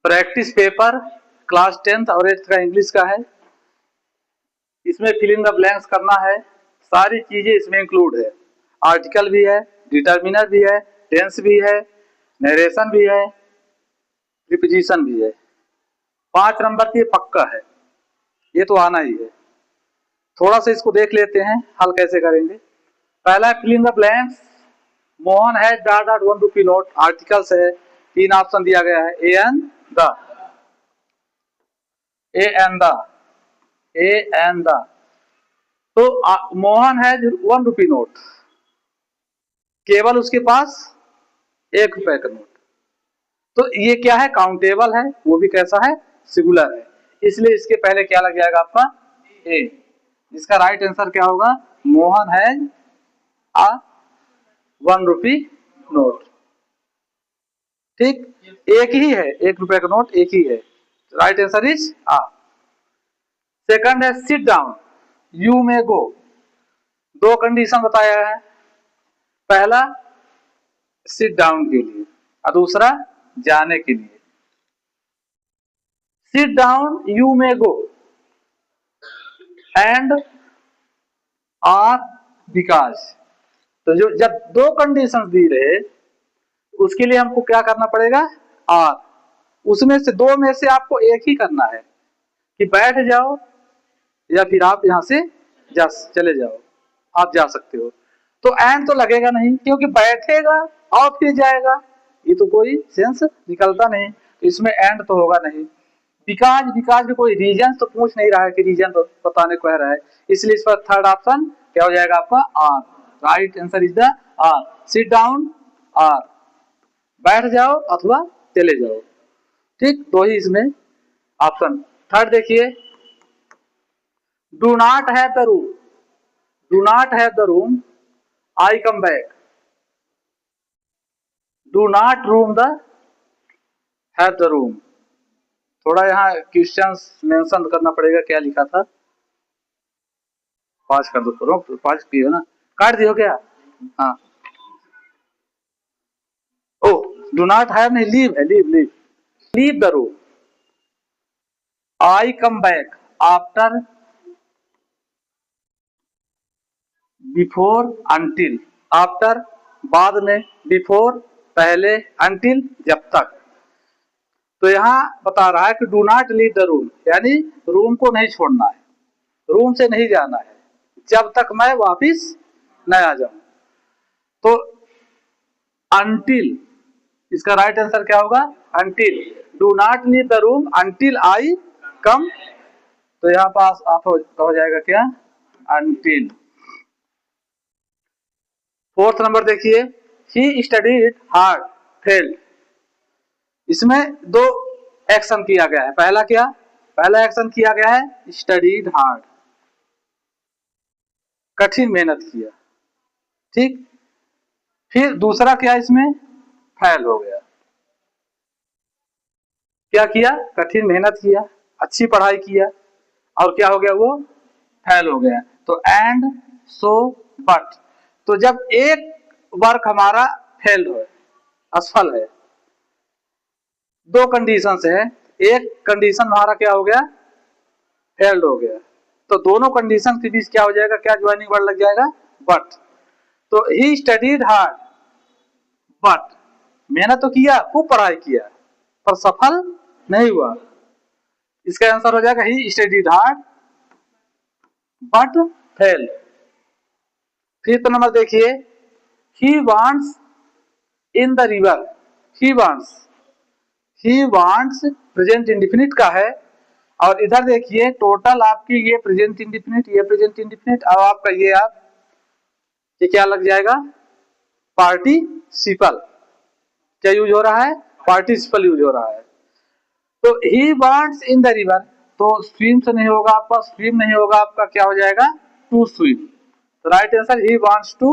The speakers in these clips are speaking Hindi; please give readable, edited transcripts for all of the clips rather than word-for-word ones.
प्रैक्टिस पेपर क्लास 10th और 8th का इंग्लिश का है। इसमें फिल इन द ब्लैंक्स करना है, सारी चीजें इसमें इंक्लूड है। आर्टिकल भी है, डिटर्मिनर भी है, टेंस भी है, नरेशन भी है, प्रीपोजिशन भी है। 5 नंबर की पक्का है, ये तो आना ही है। थोड़ा सा इसको देख लेते हैं हल कैसे करेंगे। पहला fill in the blanks. Mohan है dot dot 1 rupee note. Articles है, 3 ऑप्शन दिया गया है, a and the, a and the, a and the. तो मोहन है 1 रुपी नोट, केवल उसके पास 1 रुपए का नोट। तो ये क्या है, काउंटेबल है, वो भी कैसा है, सिंगुलर है, इसलिए इसके पहले क्या लग जाएगा आपका, ए। इसका राइट आंसर क्या होगा, मोहन है आ 1 रुपी नोट। ठीक, एक ही है, 1 रुपए का नोट एक ही है। Right answer is a. Second है sit down, you may go. 2 condition बताया है, पहला सिट डाउन के लिए और दूसरा जाने के लिए। Sit down you may go and or because. तो जो जब 2 कंडीशन दी रहे उसके लिए हमको क्या करना पड़ेगा, आर। उसमें से 2 में से आपको एक ही करना है कि बैठ जाओ या फिर आप यहां से चले जाओ, आप जा सकते हो। तो एंड तो लगेगा नहीं, क्योंकि बैठेगा और फिर जाएगा, ये तो कोई सेंस निकलता नहीं, तो इसमें एंड तो होगा नहीं। बिकॉज, बिकॉज के कोई रीजन तो पूछ नहीं रहा है कि रीजन तो बताने को है रहा है, इसलिए इस पर थर्ड ऑप्शन क्या हो जाएगा आपका, or. Right answer is the or. Sit down or, बैठ जाओ अथवा चले जाओ। ठीक, 2 ही इसमें ऑप्शन। थर्ड देखिए, do not have the room, do not have the room, I come back. Do not room the have the room. थोड़ा यहाँ क्वेश्चंस मेंशन करना पड़ेगा, क्या लिखा था, 5 कर दो, 5 की हो ना, काट दियो क्या, हाँ। ओ, डू नॉट हैव नहीं, लीव है, leave, leave, leave the room. I come back after, before, until. After बाद में, बिफोर पहले, अंटिल जब तक। तो यहां बता रहा है कि do not leave the room, यानी रूम को नहीं छोड़ना है, रूम से नहीं जाना है जब तक मैं वापिस न आ जाऊं। तो अंटिल, इसका राइट आंसर क्या होगा, until. Do not leave the room until I come. तो यहां पास आप हो जाएगा क्या, अंटिल। 4th नंबर देखिए, ही स्टडीड हार्ड फेल्ड। इसमें 2 एक्शन किया गया है। पहला क्या, पहला एक्शन किया गया है स्टडीड हार्ड, कठिन मेहनत किया। ठीक, फिर दूसरा क्या, इसमें फेल हो गया। क्या किया, कठिन मेहनत किया, अच्छी पढ़ाई किया, और क्या हो गया, वो फेल हो गया। तो एंड, सो, बट। तो जब एक वर्क हमारा फेल हो, असफल है, 2 कंडीशन है, एक कंडीशन हमारा क्या हो गया, फेल्ड हो गया, तो दोनों कंडीशन के बीच क्या हो जाएगा, क्या ज्वाइनिंग वर्ड लग जाएगा, बट। तो ही स्टडीड हार्ड बट, मेहनत तो किया, खूब पढ़ाई किया, पर सफल नहीं हुआ। इसका आंसर हो जाएगा he studied hard but fail. 5th number देखिए, he wants in the river. He wants, he wants present indefinite का है, और इधर देखिए टोटल आपकी ये प्रेजेंट इंडेफिनिट, ये प्रेजेंट इंडेफिनिट, और आपका ये क्या लग जाएगा, पार्टिसिपल। क्या यूज हो रहा है, पार्टिसिपल यूज हो रहा है। तो ही वांट्स इन द रिवर, तो स्विम से नहीं होगा आपका, स्विम नहीं होगा आपका, क्या हो जाएगा, टू स्विम। तो राइट आंसर ही वांट्स टू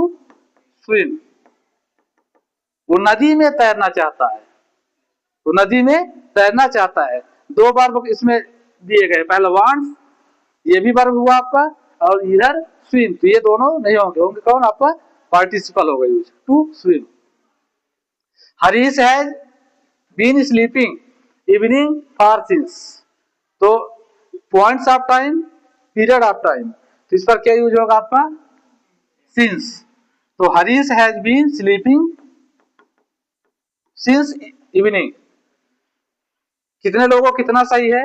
स्विम। वो नदी में तैरना चाहता है, वो नदी में तैरना चाहता है। 2 बार इसमें दिए गए, पहला वांट्स, ये भी वर्ब हुआ आपका, और इधर स्विम, तो ये दोनों नहीं होंगे, होंगे कौन, आपका पार्टिसिपल होगा use, to swim. Harish has been sleeping, evening for since, तो points of time, period of time, तो इस पर क्या यूज होगा आपका सिंस। तो Harish has been sleeping since evening, कितने लोगों कितना सही है,